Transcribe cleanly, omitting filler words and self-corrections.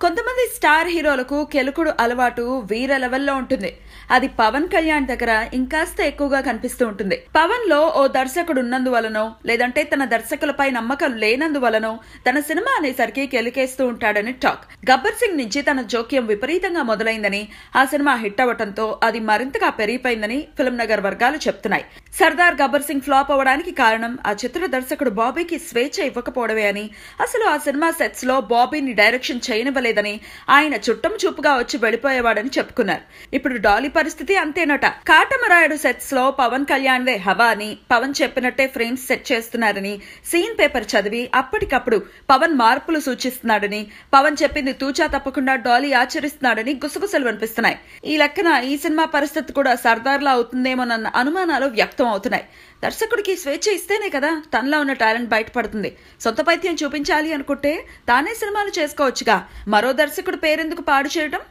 కొంతమంది స్టార్ హీరోలకు కెలుకుడు అలవాటు వీర లెవెల్లో ఉంటుంది. అది పవన్ కళ్యాణ్ దగ్గర ఇంకాస్త ఎక్కువగా కనిపిస్తూ ఉంటుంది. పవన్ లో ఓ దర్శకుడు ఉన్నందువలనో లేదంటే తన దర్శకులపై నమ్మకం లేనందువలనో తన సినిమా అనేసరికి కెలికేస్తూ ఉంటాడని టాక్. గబ్బర్ సింగ్ నుంచి తన జోక్యం విపరీతంగా మొదలైందని, ఆ సినిమా హిట్ అవ్వటంతో అది మరింతగా పెరిగిపోయిందని ఫిల్మ్ నగర్ వర్గాలు చెప్తున్నాయి. సర్దార్ గబ్బర్ సింగ్ ఫ్లాప్ అవ్వడానికి కారణం ఆ చిత్ర దర్శకుడు బాబీకి స్వేచ్ఛ ఇవ్వకపోవడమే అని, అసలు ఆ సినిమా సెట్స్ లో బాబీని డైరెక్షన్ చేయనివ్వలేదని, ఆయన చుట్టం చూపుగా వచ్చి వెళ్లిపోయేవాడని చెప్పుకున్నారు. ఇప్పుడు డాలీ పరిస్థితి అంతేనట. కాటమరాయుడు సెట్స్ లో పవన్ కళ్యాణ్ దే హవా అని, పవన్ చెప్పినట్టే ఫ్రేమ్స్ సెట్ చేస్తున్నారని, సీన్ పేపర్ చదివి అప్పటికప్పుడు పవన్ మార్పులు సూచిస్తున్నాడని, పవన్ చెప్పింది తూచా తప్పకుండా డాలీ ఆచరిస్తున్నాడని గుసగుసలు వినిపిస్తున్నాయి. ఈ లెక్కన ఈ సినిమా పరిస్థితి కూడా సర్దార్లా అవుతుందేమోనన్న అనుమానాలు వ్యక్తం అవుతున్నాయి. దర్శకుడికి స్వేచ్ఛ ఇస్తేనే కదా తనలో ఉన్న టాలెంట్ బయటపడుతుంది. సొంత పైత్యం చూపించాలి అనుకుంటే తానే సినిమాలు చేసుకోవచ్చుగా, మరో దర్శకుడు పేరెందుకు పాడు చేయడం?